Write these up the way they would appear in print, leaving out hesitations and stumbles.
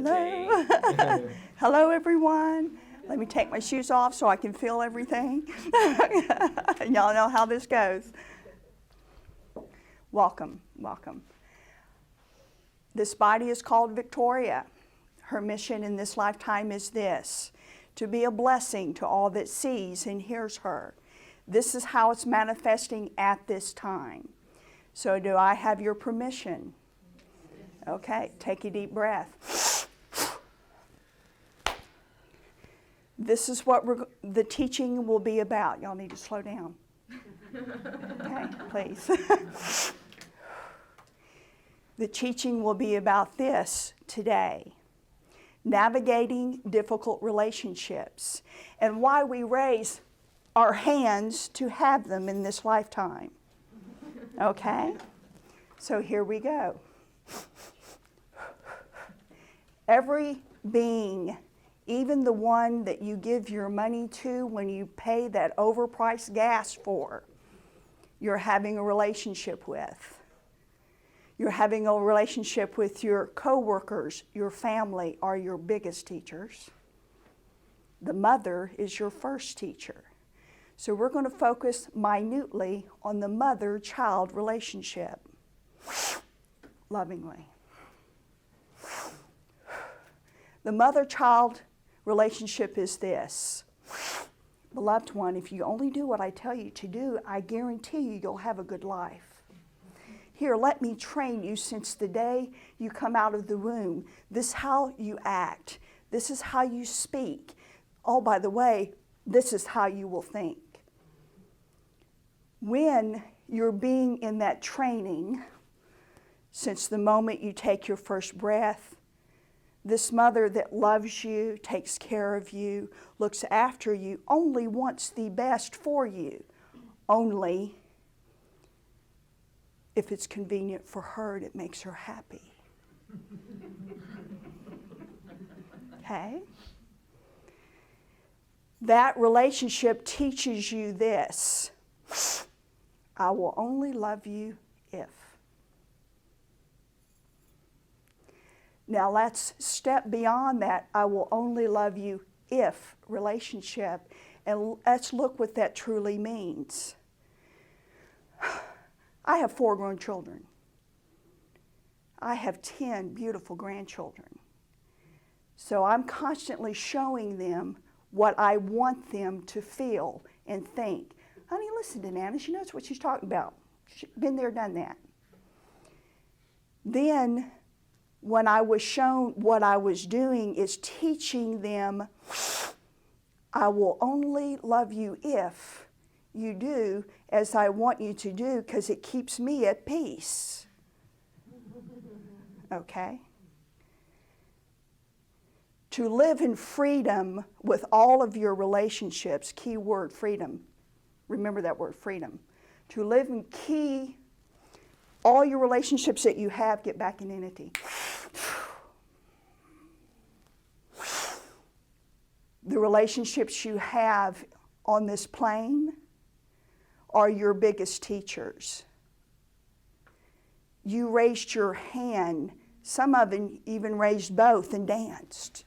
Hello. Hello, everyone. Let me take my shoes off so I can feel everything. Y'all know how this goes. Welcome, welcome. This body is called Victoria. Her mission in this lifetime is this: to be a blessing to all that sees and hears her. This is how it's manifesting at this time. So do I have your permission? Okay, take a deep breath. This is what the teaching will be about. Y'all need to slow down. Okay, please. The teaching will be about this today: navigating difficult relationships and why we raise our hands to have them in this lifetime. Okay? So here we go. Every being, even the one that you give your money to when you pay that overpriced gas for, you're having a relationship with. You're having a relationship with your coworkers, your family are your biggest teachers. The mother is your first teacher. So we're going to focus minutely on the mother-child relationship, lovingly. The mother-child relationship is this: beloved one, if you only do what I tell you to do, I guarantee you'll have a good life. Here, let me train you since the day you come out of the womb. This is how you act. This is how you speak. Oh, by the way, this is how you will think. When you're being in that training, since the moment you take your first breath, this mother that loves you, takes care of you, looks after you, only wants the best for you. Only if it's convenient for her and it makes her happy. Okay? That relationship teaches you this: I will only love you if. Now let's step beyond that I will only love you if relationship, and let's look what that truly means. I have 4 grown children. I have 10 beautiful grandchildren. So I'm constantly showing them what I want them to feel and think. Honey, listen to Nana. She knows what she's talking about. She's been there, done that. Then, when I was shown what I was doing is teaching them, I will only love you if you do as I want you to do, because it keeps me at peace. Okay? To live in freedom with all of your relationships, key word, freedom. Remember that word, freedom. To live in all your relationships that you have, get back in unity. The relationships you have on this plane are your biggest teachers. You raised your hand. Some of them even raised both and danced.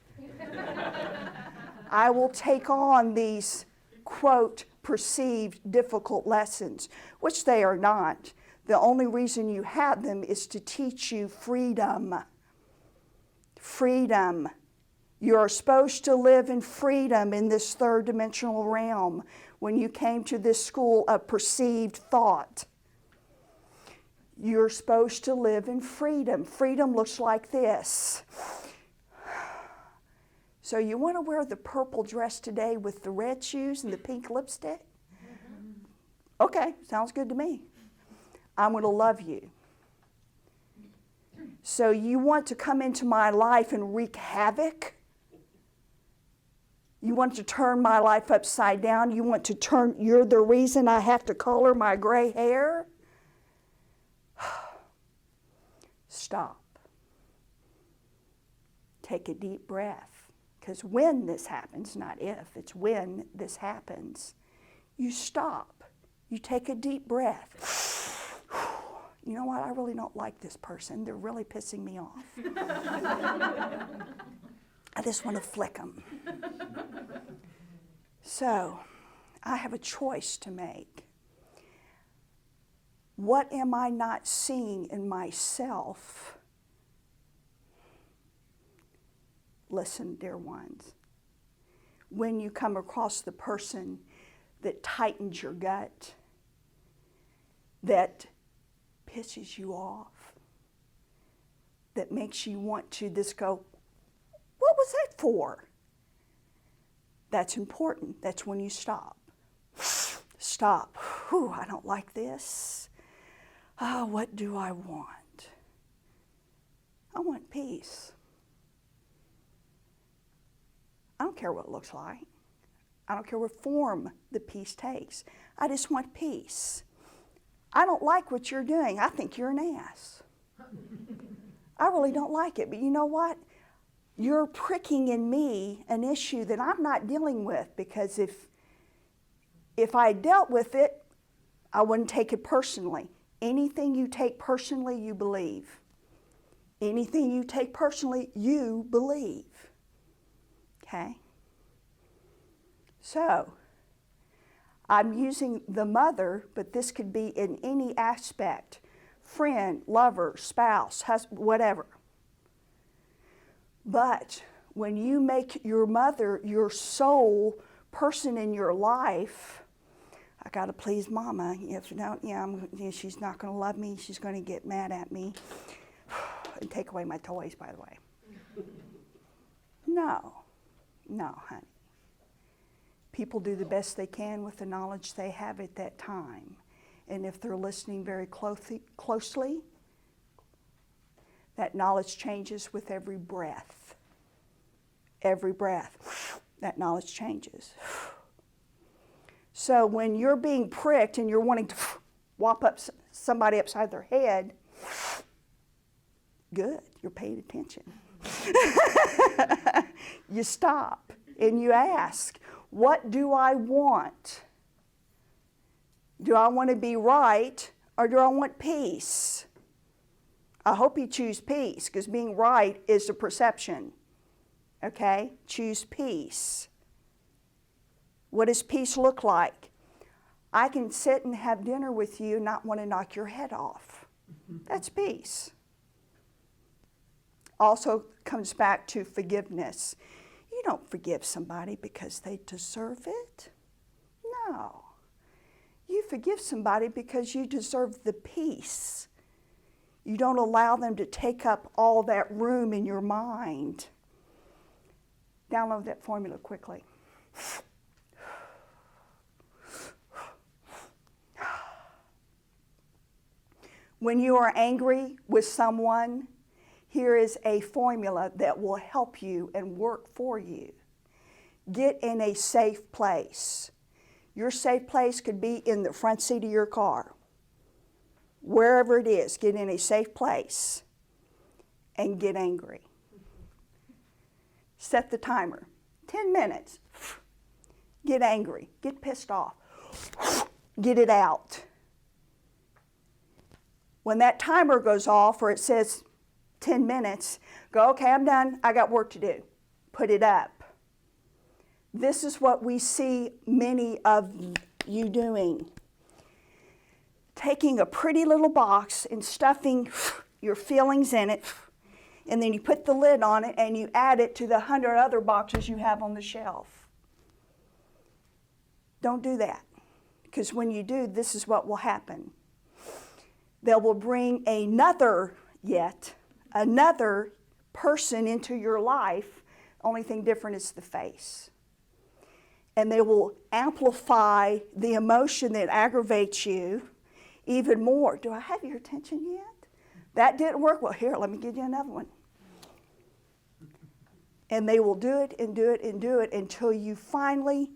I will take on these, quote, perceived difficult lessons, which they are not. The only reason you have them is to teach you freedom. Freedom. You're supposed to live in freedom in this third dimensional realm. When you came to this school of perceived thought, you're supposed to live in freedom. Freedom looks like this. So you want to wear the purple dress today with the red shoes and the pink lipstick? Okay, sounds good to me. I'm going to love you. So you want to come into my life and wreak havoc? You want to turn my life upside down? You want to turn, you're the reason I have to color my gray hair? Stop. Take a deep breath. Because when this happens, not if, it's when this happens, you stop. You take a deep breath. You know what? I really don't like this person. They're really pissing me off. I just want to flick them. So, I have a choice to make. What am I not seeing in myself? Listen, dear ones. When you come across the person that tightens your gut, that pisses you off, that makes you want to just go, what was that for? That's important. That's when you stop. Stop. Whew, I don't like this. Oh, what do I want? I want peace. I don't care what it looks like. I don't care what form the peace takes. I just want peace. I don't like what you're doing. I think you're an ass. I really don't like it. But you know what? You're pricking in me an issue that I'm not dealing with, because if I dealt with it, I wouldn't take it personally. Anything you take personally, you believe. Anything you take personally, you believe. Okay? So, I'm using the mother, but this could be in any aspect. Friend, lover, spouse, husband, whatever. But when you make your mother your sole person in your life, I got to please mama. If not, she's not going to love me. She's going to get mad at me and take away my toys, by the way. No, honey. People do the best they can with the knowledge they have at that time. And if they're listening very closely, that knowledge changes with every breath. Every breath, that knowledge changes. So when you're being pricked and you're wanting to whop up somebody upside their head, good, you're paying attention. You stop and you ask, what do I want? Do I want to be right, or do I want peace? I hope you choose peace, because being right is a perception. Okay? Choose peace. What does peace look like? I can sit and have dinner with you and not want to knock your head off. That's peace. Also comes back to forgiveness. You don't forgive somebody because they deserve it. No. You forgive somebody because you deserve the peace. You don't allow them to take up all that room in your mind. Download that formula quickly. When you are angry with someone, here is a formula that will help you and work for you. Get in a safe place. Your safe place could be in the front seat of your car. Wherever it is, get in a safe place and get angry. Set the timer. 10 minutes. Get angry. Get pissed off. Get it out. When that timer goes off, or it says 10 minutes, go, okay, I'm done. I got work to do. Put it up. This is what we see many of you doing. Taking a pretty little box and stuffing your feelings in it, and then you put the lid on it and you add it to the 100 other boxes you have on the shelf. Don't do that, because when you do, this is what will happen. They will bring another person into your life. Only thing different is the face. And they will amplify the emotion that aggravates you even more. Do I have your attention yet? That didn't work. Well, here, let me give you another one. And they will do it and do it and do it until you finally,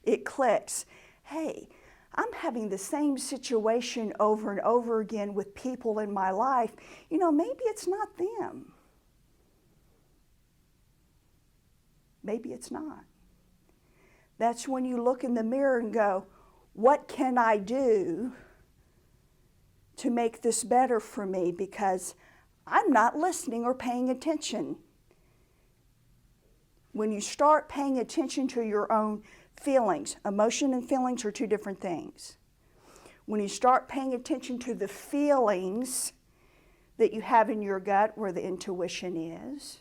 it clicks. Hey, I'm having the same situation over and over again with people in my life. You know, maybe it's not them. Maybe it's not. That's when you look in the mirror and go, what can I do to make this better for me? Because I'm not listening or paying attention. When you start paying attention to your own feelings, emotion and feelings are two different things. When you start paying attention to the feelings that you have in your gut where the intuition is,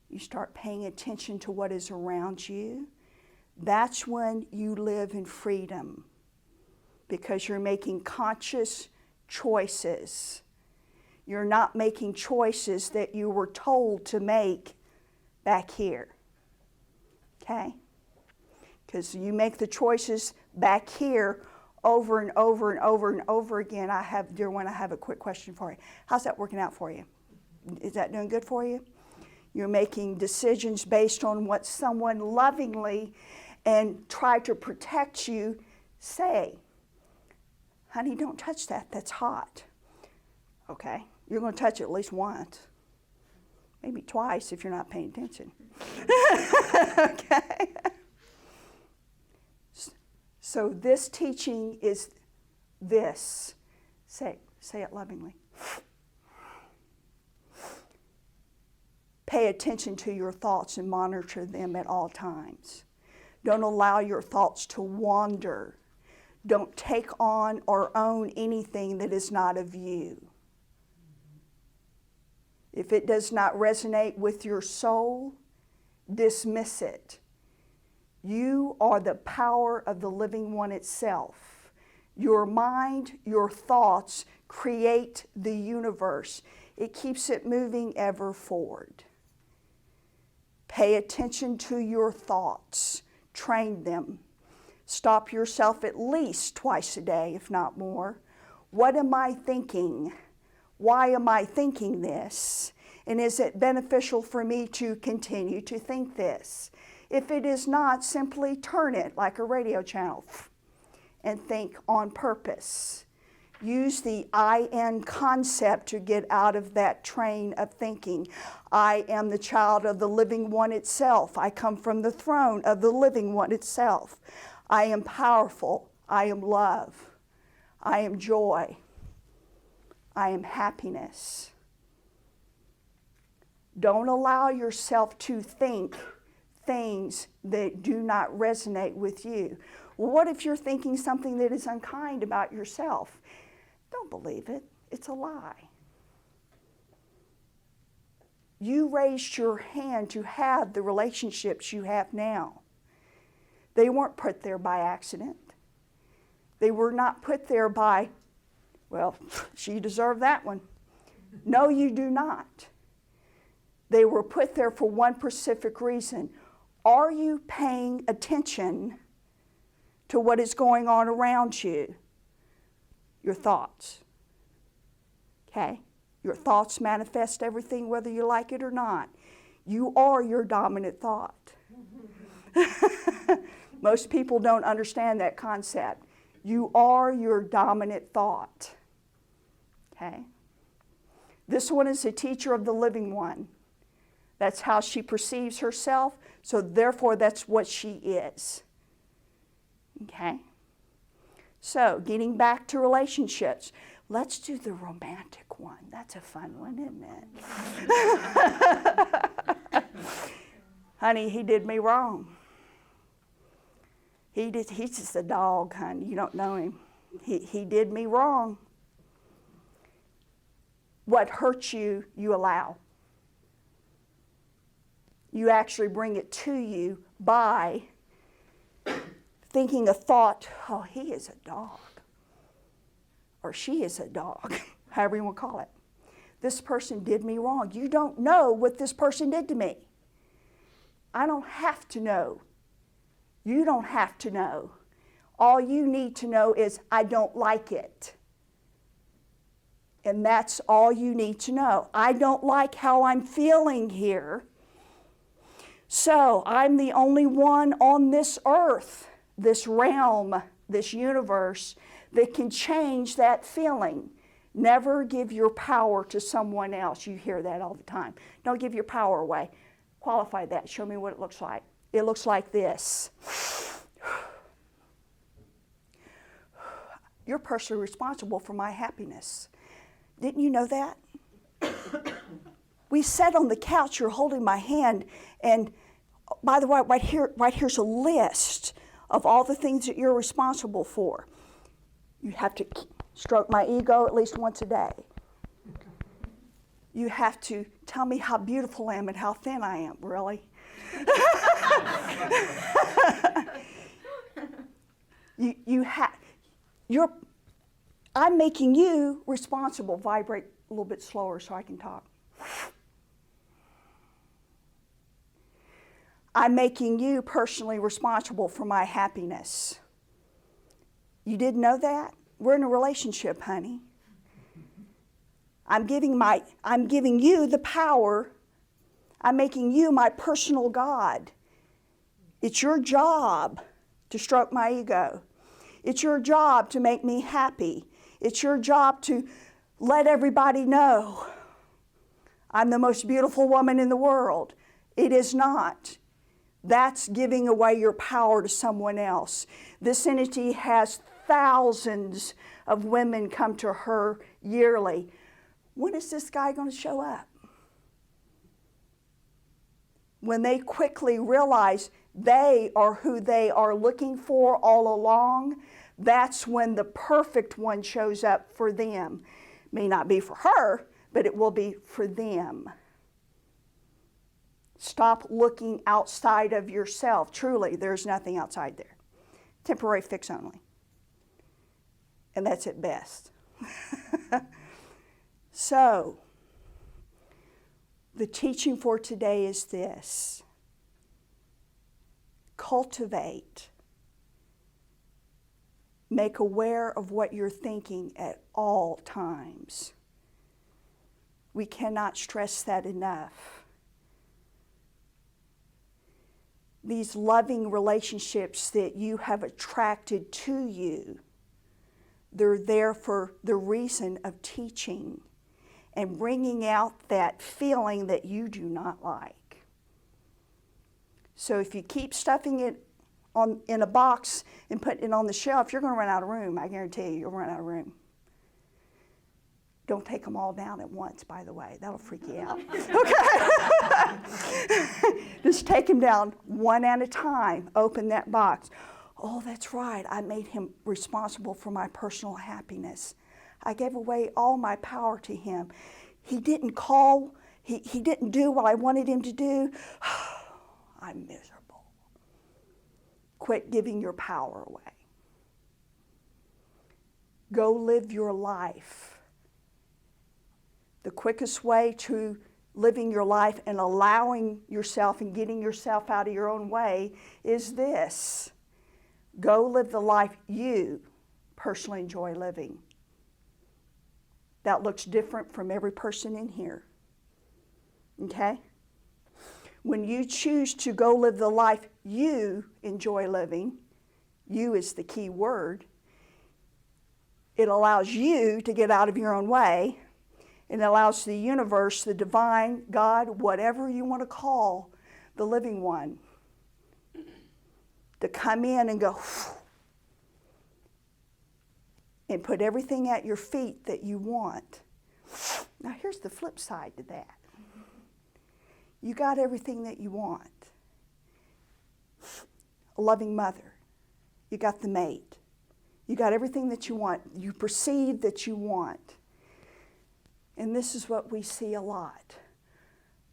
you start paying attention to what is around you, that's when you live in freedom, because you're making conscious choices. You're not making choices that you were told to make back here. Okay? Because you make the choices back here over and over and over and over again. Dear one, I have a quick question for you. How's that working out for you? Is that doing good for you? You're making decisions based on what someone lovingly and try to protect you say. Honey, don't touch that. That's hot. Okay? You're going to touch it at least once. Maybe twice if you're not paying attention. Okay? So this teaching is this. Say it lovingly. Pay attention to your thoughts and monitor them at all times. Don't allow your thoughts to wander. Don't take on or own anything that is not of you. If it does not resonate with your soul, dismiss it. You are the power of the living one itself. Your mind, your thoughts create the universe. It keeps it moving ever forward. Pay attention to your thoughts. Train them. Stop yourself at least twice a day, if not more. What am I thinking? Why am I thinking this? And is it beneficial for me to continue to think this? If it is not, simply turn it like a radio channel and think on purpose. Use the I am concept to get out of that train of thinking. I am the child of the living one itself. I come from the throne of the living one itself. I am powerful. I am love. I am joy. I am happiness. Don't allow yourself to think things that do not resonate with you. Well, what if you're thinking something that is unkind about yourself? Don't believe it. It's a lie. You raised your hand to have the relationships you have now. They weren't put there by accident. They were not put there by, well, she deserved that one. No, you do not. They were put there for one specific reason. Are you paying attention to what is going on around you? Your thoughts. Okay? Your thoughts manifest everything whether you like it or not. You are your dominant thought. Most people don't understand that concept. You are your dominant thought. Okay? This one is a teacher of the living one. That's how she perceives herself, so therefore that's what she is. Okay? So, getting back to relationships, let's do the romantic one. That's a fun one, isn't it? Honey, he did me wrong. He's just a dog, honey. You don't know him. He did me wrong. What hurts you, you allow. You actually bring it to you by thinking a thought, oh, he is a dog. Or she is a dog, however you want to call it. This person did me wrong. You don't know what this person did to me. I don't have to know. You don't have to know. All you need to know is, I don't like it. And that's all you need to know. I don't like how I'm feeling here. So I'm the only one on this earth, this realm, this universe, that can change that feeling. Never give your power to someone else. You hear that all the time. Don't give your power away. Qualify that. Show me what it looks like. It looks like this. You're personally responsible for my happiness. Didn't you know that? We sat on the couch, you're holding my hand, and by the way, right here's a list of all the things that you're responsible for. You have to stroke my ego at least once a day. You have to tell me how beautiful I am and how thin I am, really. I'm making you responsible. Vibrate a little bit slower so I can talk. I'm making you personally responsible for my happiness. You didn't know that? We're in a relationship, honey. I'm giving you the power. I'm making you my personal God. It's your job to stroke my ego. It's your job to make me happy. It's your job to let everybody know I'm the most beautiful woman in the world. It is not. That's giving away your power to someone else. This entity has thousands of women come to her yearly. When is this guy going to show up? When they quickly realize they are who they are looking for all along, that's when the perfect one shows up for them. May not be for her, but it will be for them. Stop looking outside of yourself. Truly, there's nothing outside there. Temporary fix only. And that's at best. So, the teaching for today is this. Cultivate. Make aware of what you're thinking at all times. We cannot stress that enough. These loving relationships that you have attracted to you, they're there for the reason of teaching and bringing out that feeling that you do not like. So if you keep stuffing it in a box and putting it on the shelf, you're going to run out of room. I guarantee you, you'll run out of room. Don't take them all down at once, by the way. That'll freak you out. Okay? Just take them down one at a time. Open that box. Oh, that's right. I made him responsible for my personal happiness. I gave away all my power to him. He didn't call. He didn't do what I wanted him to do. I'm miserable. Quit giving your power away. Go live your life. The quickest way to living your life and allowing yourself and getting yourself out of your own way is this. Go live the life you personally enjoy living. That looks different from every person in here. Okay? When you choose to go live the life you enjoy living, you is the key word, it allows you to get out of your own way. It allows the universe, the divine, God, whatever you want to call the living one, to come in and go and put everything at your feet that you want. Now here's the flip side to that. You got everything that you want. A loving mother. You got the mate. You got everything that you want. You perceive that you want. And this is what we see a lot.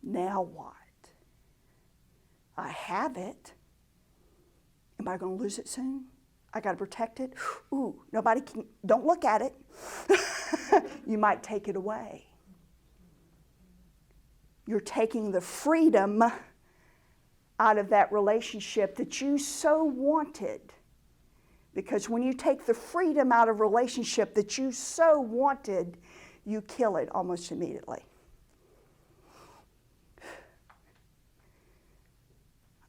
Now what? I have it. Am I going to lose it soon? I got to protect it. Ooh, nobody can, don't look at it. You might take it away. You're taking the freedom out of that relationship that you so wanted. Because when you take the freedom out of a relationship that you so wanted, you kill it almost immediately.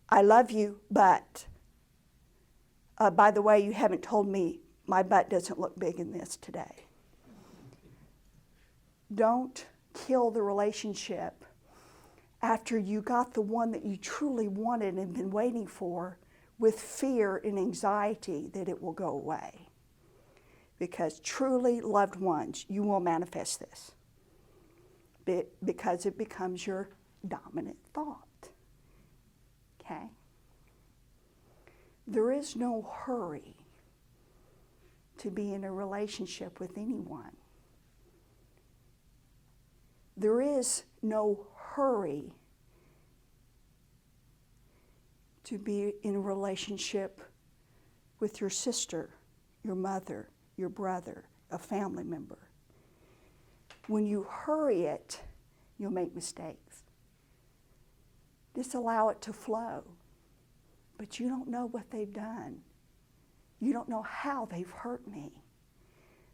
I love you, but by the way, you haven't told me my butt doesn't look big in this today. Don't kill the relationship after you got the one that you truly wanted and been waiting for with fear and anxiety that it will go away. Because truly loved ones, you will manifest this. because it becomes your dominant thought. Okay? There is no hurry to be in a relationship with anyone. There is no hurry to be in a relationship with your sister, your mother, your brother, a family member. When you hurry it, you'll make mistakes. Just allow it to flow. But you don't know what they've done. You don't know how they've hurt me.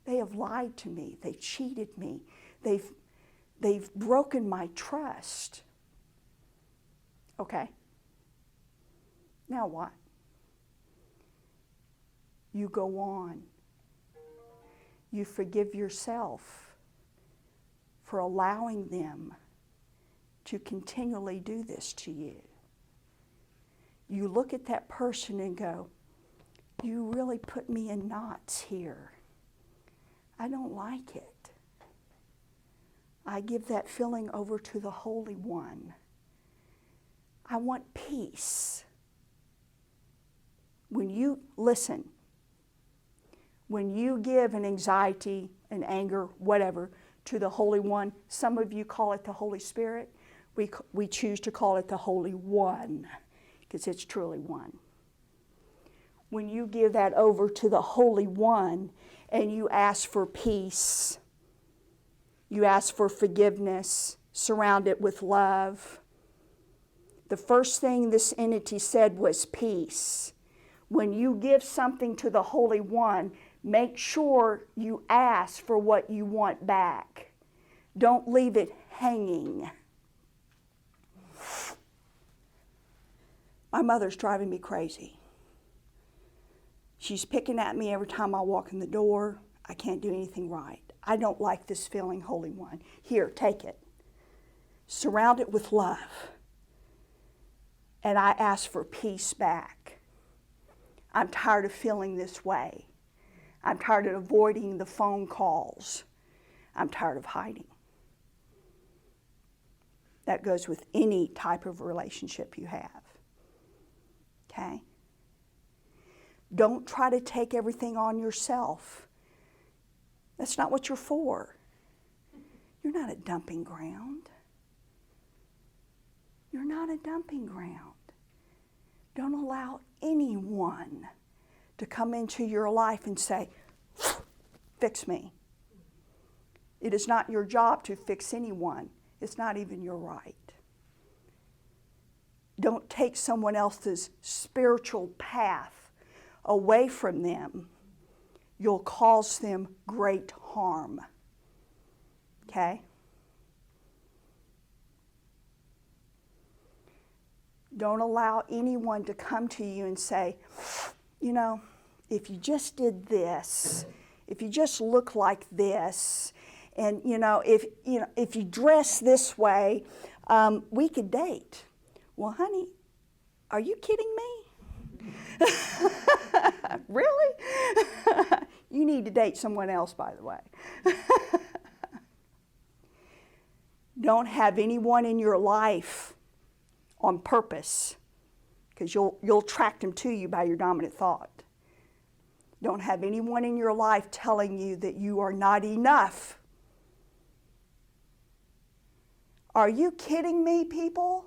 They have lied to me. They've cheated me. They've broken my trust. Okay. Now what? You go on. You forgive yourself for allowing them to continually do this to you. You look at that person and go, you really put me in knots here. I don't like it. I give that feeling over to the Holy One. I want peace. When you listen, when you give an anxiety, an anger, whatever, to the Holy One, some of you call it the Holy Spirit. We choose to call it the Holy One because it's truly one. When you give that over to the Holy One and you ask for peace, you ask for forgiveness, surround it with love. The first thing this entity said was peace. When you give something to the Holy One, make sure you ask for what you want back. Don't leave it hanging. My mother's driving me crazy. She's picking at me every time I walk in the door. I can't do anything right. I don't like this feeling, Holy One. Here, take it. Surround it with love. And I ask for peace back. I'm tired of feeling this way. I'm tired of avoiding the phone calls. I'm tired of hiding. That goes with any type of relationship you have. Okay? Don't try to take everything on yourself. That's not what you're for. You're not a dumping ground. You're not a dumping ground. Don't allow anyone to come into your life and say, fix me. It is not your job to fix anyone. It's not even your right. Don't take someone else's spiritual path away from them. You'll cause them great harm. Okay? Don't allow anyone to come to you and say, you know, if you just did this, if you just look like this, and if you dress this way, we could date. Well, honey, are you kidding me? Really? You need to date someone else, by the way. Don't have anyone in your life on purpose, because you'll attract them to you by your dominant thought. Don't have anyone in your life telling you that you are not enough. Are you kidding me, people?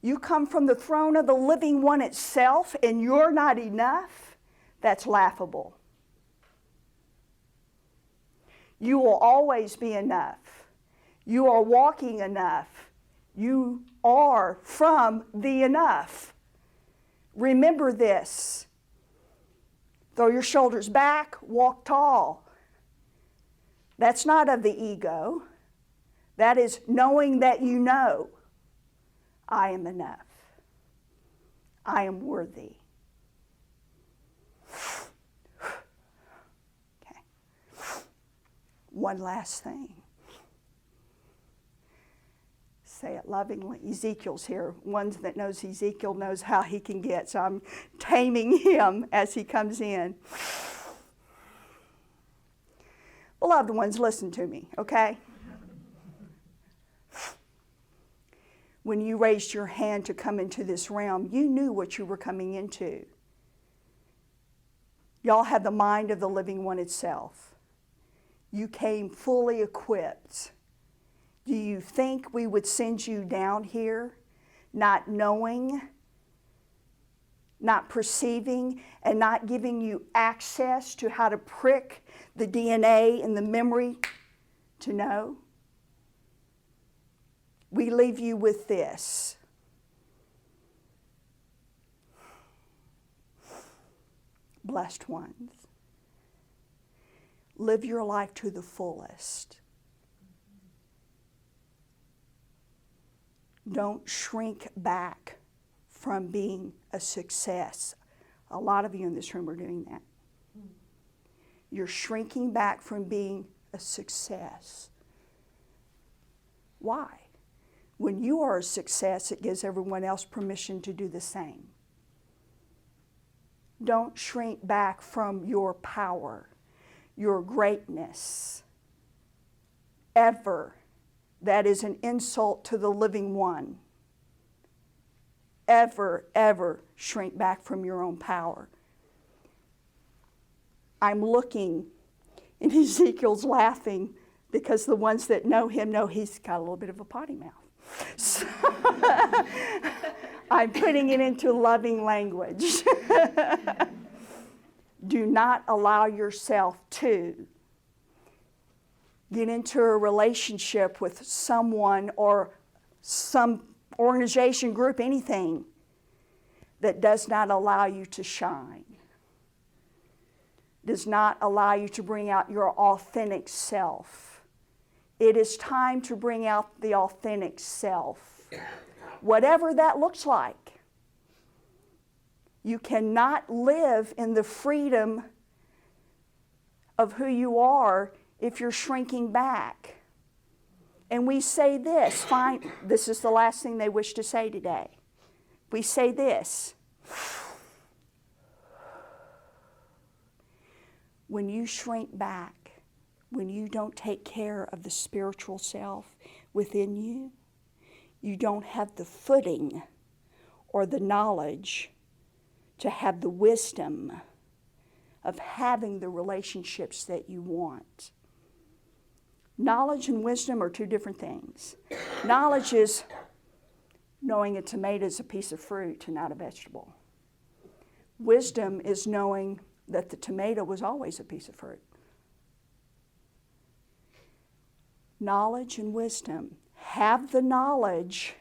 You come from the throne of the living one itself and you're not enough? That's laughable. You will always be enough. You are walking enough. You are from the enough. Remember this. Throw your shoulders back, walk tall. That's not of the ego. That is knowing that you know. I am enough. I am worthy. Okay. One last thing. Say it lovingly. Ezekiel's here. One that knows Ezekiel knows how he can get, so I'm taming him as he comes in. Beloved ones, listen to me, okay? when you raised your hand to come into this realm, you knew what you were coming into. Y'all had the mind of the living one itself. You came fully equipped. Do you think we would send you down here not knowing, not perceiving, and not giving you access to how to prick the DNA and the memory to know? We leave you with this. Blessed ones, live your life to the fullest. Don't shrink back from being a success. A lot of you in this room are doing that. You're shrinking back from being a success. Why? When you are a success, it gives everyone else permission to do the same. Don't shrink back from your power, your greatness. Ever. That is an insult to the living one. Ever, ever shrink back from your own power. I'm looking, and Ezekiel's laughing because the ones that know him know he's got a little bit of a potty mouth. So I'm putting it into loving language. Do not allow yourself to get into a relationship with someone or some organization, group, anything that does not allow you to shine, does not allow you to bring out your authentic self. It is time to bring out the authentic self, whatever that looks like. You cannot live in the freedom of who you are if you're shrinking back. And we say this, fine, this is the last thing they wish to say today. We say this. When you shrink back, when you don't take care of the spiritual self within you, you don't have the footing or the knowledge to have the wisdom of having the relationships that you want. Knowledge and wisdom are two different things. Knowledge is knowing a tomato is a piece of fruit and not a vegetable. Wisdom is knowing that the tomato was always a piece of fruit. Knowledge and wisdom. Have the knowledge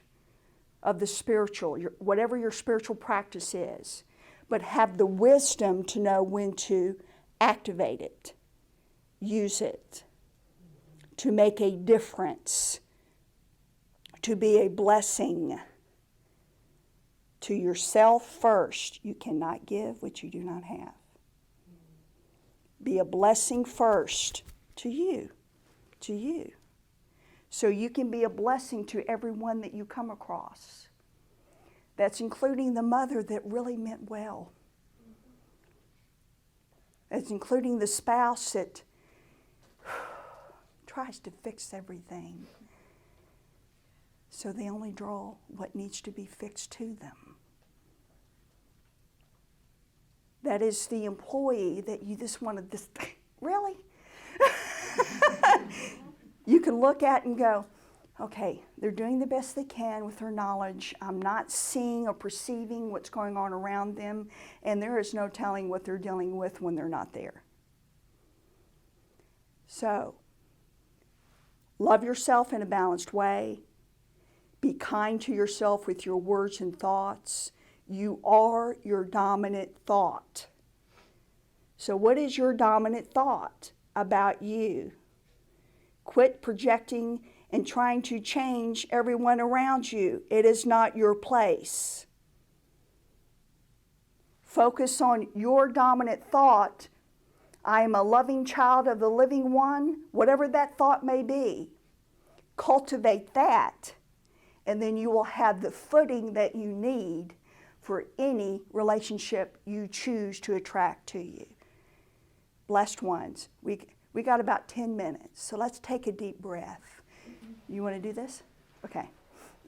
of the spiritual, whatever your spiritual practice is, but have the wisdom to know when to activate it, use it, to make a difference, to be a blessing to yourself first. You cannot give what you do not have. Be a blessing first to you, so you can be a blessing to everyone that you come across. That's including the mother that really meant well. That's including the spouse that tries to fix everything, so they only draw what needs to be fixed to them. That is the employee that you just wanted this, really? You can look at and go, okay, they're doing the best they can with their knowledge. I'm not seeing or perceiving what's going on around them, and there is no telling what they're dealing with when they're not there. So, love yourself in a balanced way. Be kind to yourself with your words and thoughts. You are your dominant thought. So what is your dominant thought about you? Quit projecting and trying to change everyone around you. It is not your place. Focus on your dominant thought. I am a loving child of the living one, whatever that thought may be. Cultivate that, and then you will have the footing that you need for any relationship you choose to attract to you. Blessed ones, we got about 10 minutes, so let's take a deep breath. You want to do this? Okay.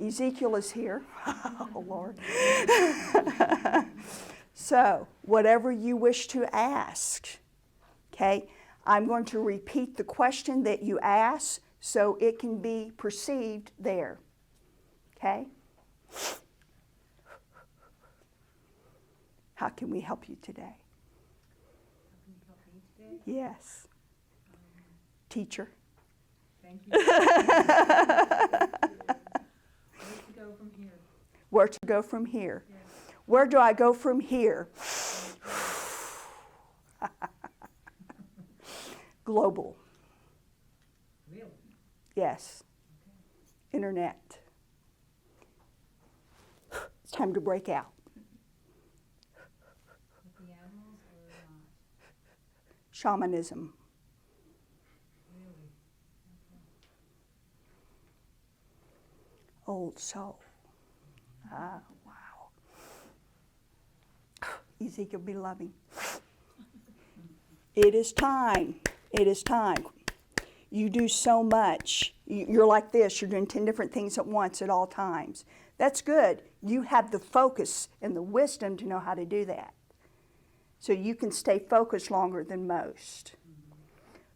Ezekiel is here. Oh, Lord. So, whatever you wish to ask, okay, I'm going to repeat the question that you asked so it can be perceived there. Okay? How can we help you today? How can you help me today? Yes. Teacher. Thank you. Where to go from here? Where to go from here? Yes. Where do I go from here? Global. Really? Yes. Okay. Internet. It's time to break out. With the animals or not? Shamanism. Really? Okay. Old soul. Ah, wow. Ezekiel, be loving. It is time. It is time. You do so much. You're like this. You're doing 10 different things at once at all times. That's good. You have the focus and the wisdom to know how to do that. So you can stay focused longer than most.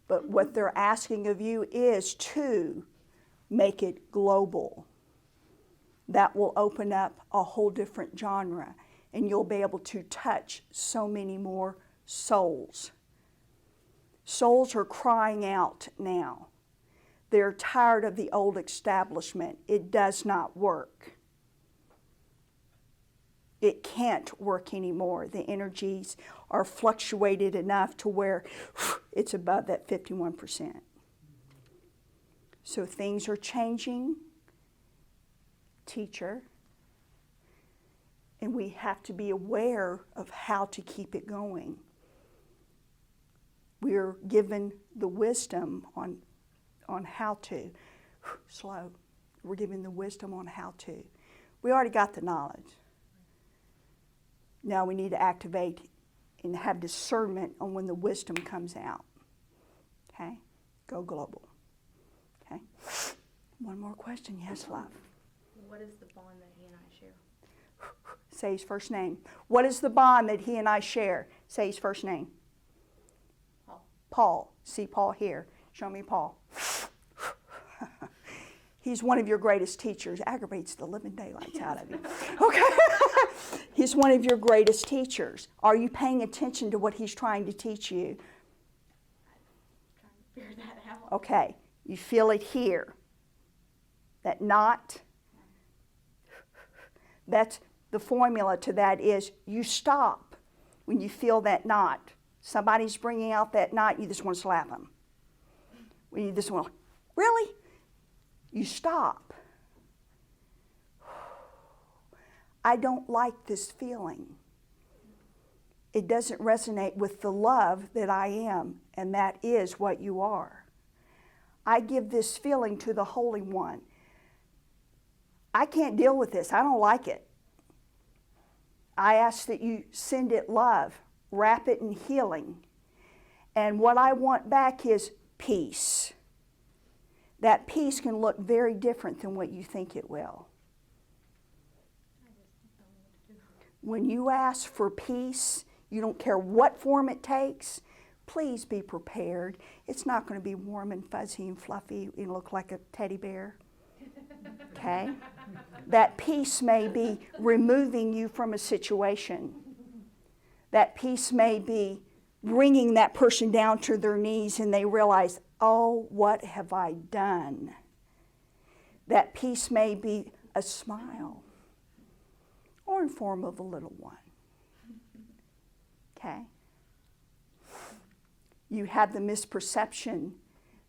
But what they're asking of you is to make it global. That will open up a whole different genre, and you'll be able to touch so many more souls. Souls are crying out now. They're tired of the old establishment. It does not work. It can't work anymore. The energies are fluctuated enough to where it's above that 51%. So things are changing, teacher, and we have to be aware of how to keep it going. We're given the wisdom on how to. Slow. We're given the wisdom on how to. We already got the knowledge. Now we need to activate and have discernment on when the wisdom comes out. Okay? Go global. Okay? One more question. Yes, love. What is the bond that he and I share? Say his first name. What is the bond that he and I share? Say his first name. Paul. Paul. See Paul here. Show me Paul. He's one of your greatest teachers. Aggravates the living daylights out of you. Okay? He's one of your greatest teachers. Are you paying attention to what he's trying to teach you? Trying to figure that out. Okay. You feel it here. That knot. That's the formula to that is you stop when you feel that knot. Somebody's bringing out that knot, you just want to slap them. When you just want to, really? You stop. I don't like this feeling. It doesn't resonate with the love that I am, and that is what you are. I give this feeling to the Holy One. I can't deal with this. I don't like it. I ask that you send it love, wrap it in healing. And what I want back is peace. That peace can look very different than what you think it will. I just don't know what to do. When you ask for peace, you don't care what form it takes, please be prepared. It's not going to be warm and fuzzy and fluffy and look like a teddy bear. Okay? That peace may be removing you from a situation. That peace may be bringing that person down to their knees and they realize, oh, what have I done? That peace may be a smile or in form of a little one. Okay? You have the misperception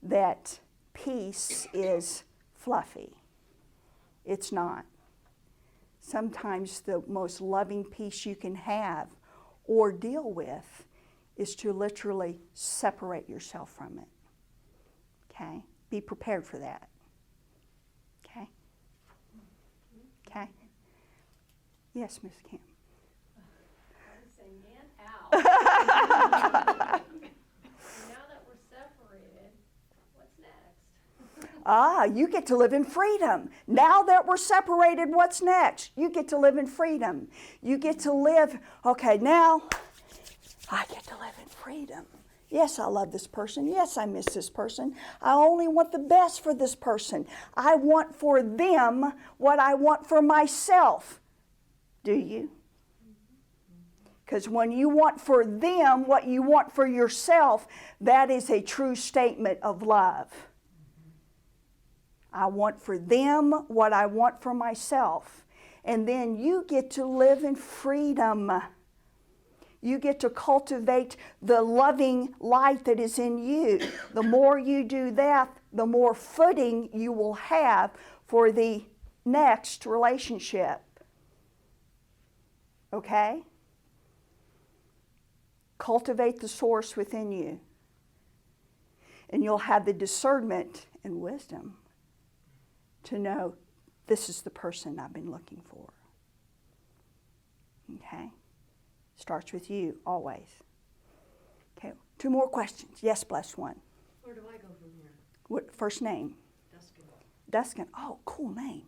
that peace is fluffy. It's not. Sometimes the most loving peace you can have or deal with is to literally separate yourself from it. Okay? Be prepared for that. Okay? Okay? Yes, Miss Kim. I was saying, man, ow. Now that we're separated, what's next? You get to live in freedom. Now that we're separated, what's next? You get to live in freedom. You get to live, okay, now I get to live in freedom. Yes, I love this person. Yes, I miss this person. I only want the best for this person. I want for them what I want for myself. Do you? Because when you want for them what you want for yourself, that is a true statement of love. I want for them what I want for myself. And then you get to live in freedom. You get to cultivate the loving light that is in you. The more you do that, the more footing you will have for the next relationship. Okay? Cultivate the source within you. And you'll have the discernment and wisdom to know this is the person I've been looking for. Okay? Starts with you, always. Okay, 2 more questions. Yes, blessed one. Where do I go from here? What first name? Duskin. Duskin. Oh, cool name.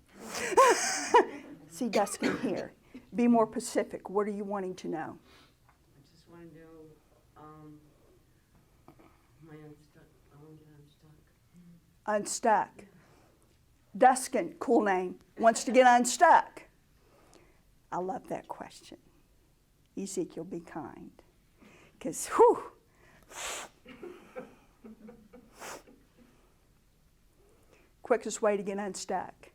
See Duskin here. Be more specific. What are you wanting to know? I just want to know, my unstuck. I want to get unstuck. Unstuck. Duskin, cool name, wants to get unstuck. I love that question. Ezekiel, be kind. Because, whew. Quickest way to get unstuck.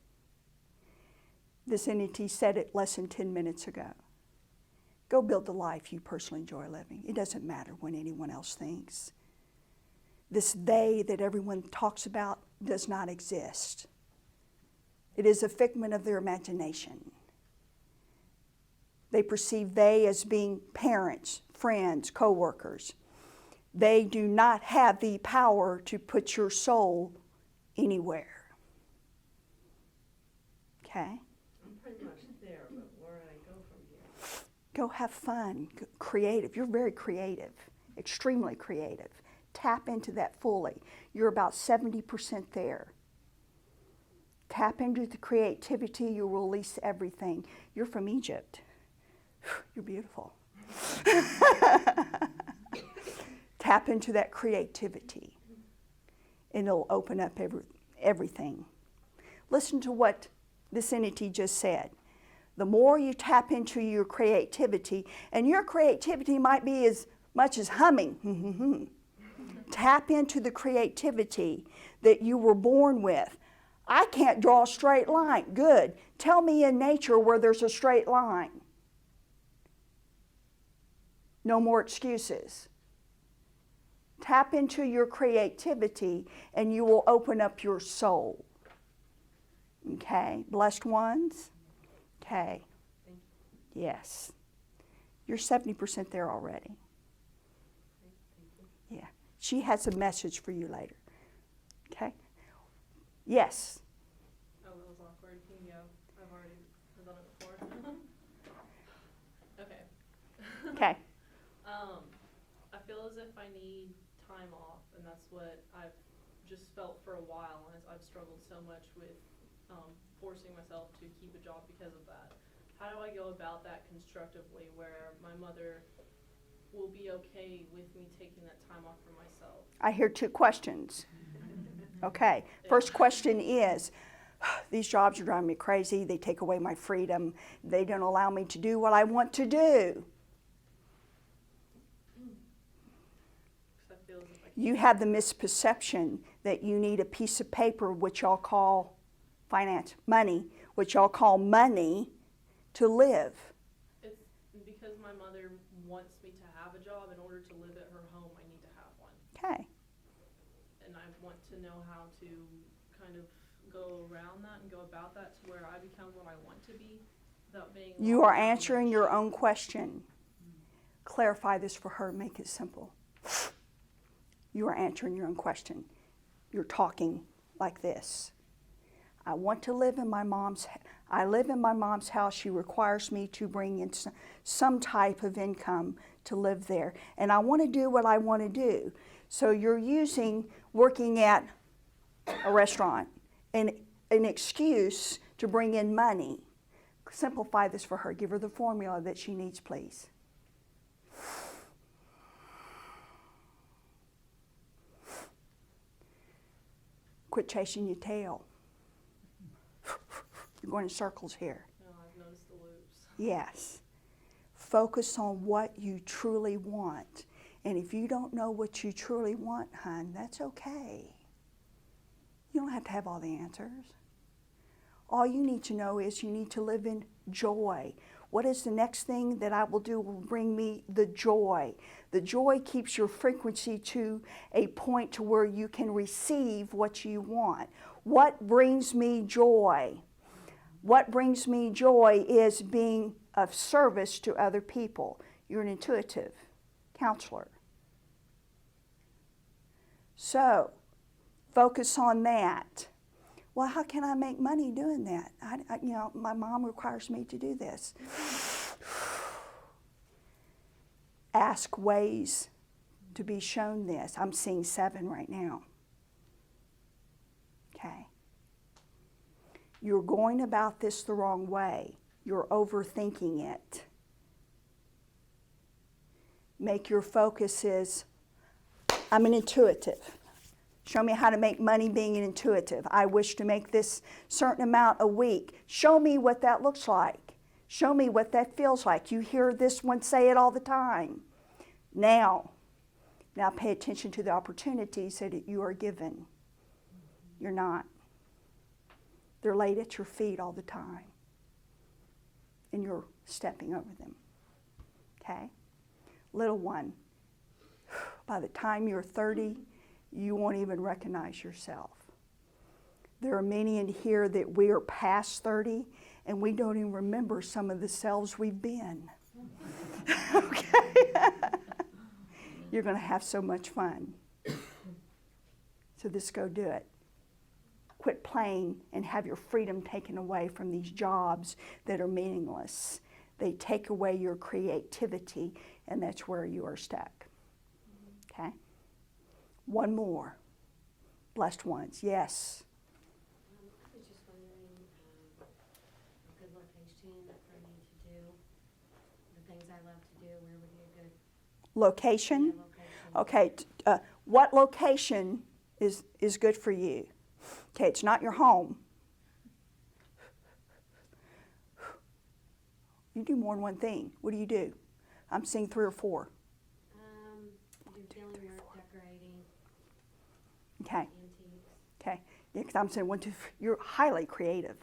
This entity said it less than 10 minutes ago. Go build the life you personally enjoy living. It doesn't matter what anyone else thinks. This they that everyone talks about does not exist. It is a figment of their imagination. They perceive they as being parents, friends, co-workers. They do not have the power to put your soul anywhere. Okay? I'm pretty much there, but where do I go from here? Go have fun, creative. You're very creative, extremely creative. Tap into that fully. You're about 70% there. Tap into the creativity, you'll release everything. You're from Egypt. You're beautiful. Tap into that creativity, and it'll open up everything. Listen to what this entity just said. The more you tap into your creativity, and your creativity might be as much as humming. Tap into the creativity that you were born with. I can't draw a straight line. Good. Tell me in nature where there's a straight line. No more excuses. Tap into your creativity and you will open up your soul. Okay? Blessed ones? Okay. Thank you. Yes. You're 70% there already. Thank you. Yeah. She has a message for you later. Okay? Yes. Oh, that was awkward. Can you go? I've already done it before. Okay. Okay. I feel as if I need time off, and that's what I've just felt for a while, and I've struggled so much with forcing myself to keep a job because of that. How do I go about that constructively where my mother will be okay with me taking that time off for myself? I hear 2 questions. Okay. First question is, these jobs are driving me crazy. They take away my freedom. They don't allow me to do what I want to do. I feel as if I You have the misperception that you need a piece of paper, which y'all call money, which y'all call money, to live. It's because my mother wants me to have a job. In order to live at her home, I need to have one. Okay. And I want to know how to kind of go around that and go about that to where I become what I want to be without being. You are answering your own question. Clarify this for her, make it simple. You are answering your own question. You're talking like this. I want to live in my mom's, I live in my mom's house. She requires me to bring in some type of income to live there. And I want to do what I want to do. So you're using working at a restaurant, an excuse to bring in money. Simplify this for her. Give her the formula that she needs, please. Quit chasing your tail. You're going in circles here. No, I've noticed the loops. Yes. Focus on what you truly want. And if you don't know what you truly want, hon, that's okay. You don't have to have all the answers. All you need to know is you need to live in joy. What is the next thing that I will do will bring me the joy? The joy keeps your frequency to a point to where you can receive what you want. What brings me joy? What brings me joy is being of service to other people. You're an intuitive counselor. So, focus on that. Well, how can I make money doing that? My mom requires me to do this. Ask ways to be shown this. I'm seeing 7 right now. Okay. You're going about this the wrong way. You're overthinking it. Make your focus is, I'm an intuitive. Show me how to make money being an intuitive. I wish to make this certain amount a week. Show me what that looks like. Show me what that feels like. You hear this one say it all the time. Now pay attention to the opportunities that you are given. You're not. They're laid at your feet all the time. And you're stepping over them. Okay? Little one, by the time you're 30, you won't even recognize yourself. There are many in here that we are past 30 and we don't even remember some of the selves we've been. Okay? You're going to have so much fun. So just go do it. Quit playing and have your freedom taken away from these jobs that are meaningless. They take away your creativity, and that's where you are stuck. Okay? One more. Blessed ones. Yes. I was just wondering, a good location for me to do the things I love to do. Where would be a good Location? location? Okay. What location is good for you? Okay, it's not your home. You do more than one thing. What do? I'm seeing 3 or 4. Do billiard, decorating, Okay. antiques. Okay. Yeah, because I'm saying 1, 2, 3. You're highly creative.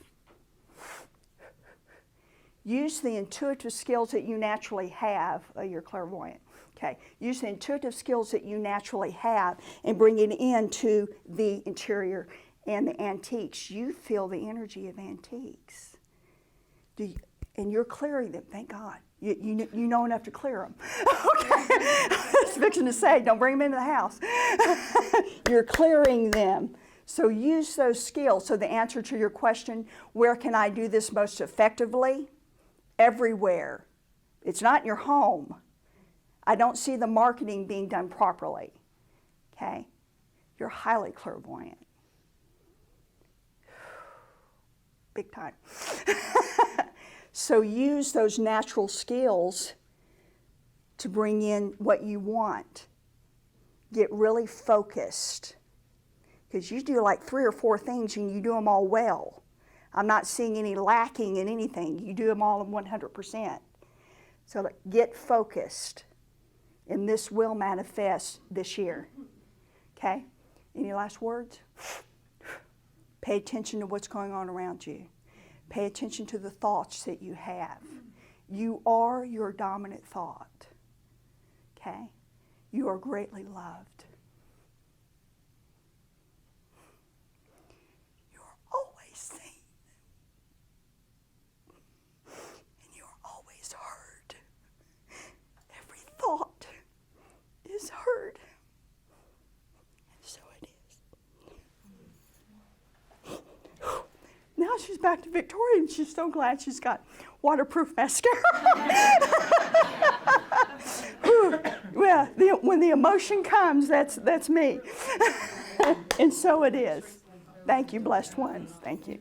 Use the intuitive skills that you naturally have. You're clairvoyant. Okay. Use the intuitive skills that you naturally have and bring it into the interior and the antiques. You feel the energy of antiques. And you're clearing them, thank God. You know enough to clear them. Okay. I was fixing to say, don't bring them into the house. You're clearing them. So use those skills. So the answer to your question, where can I do this most effectively? Everywhere. It's not in your home. I don't see the marketing being done properly. Okay? You're highly clairvoyant. Big time. So use those natural skills to bring in what you want. Get really focused. Because you do like 3 or 4 things and you do them all well. I'm not seeing any lacking in anything. You do them all in 100%. So get focused. And this will manifest this year. Okay? Any last words? Pay attention to what's going on around you. Pay attention to the thoughts that you have. You are your dominant thought. Okay? You are greatly loved. You are always seen. And you are always heard. Every thought is heard. And so it is. Now she's back to Victoria and she's so glad she's got waterproof mascara. Well, when the emotion comes, that's me. And so it is. Thank you, blessed ones. Thank you.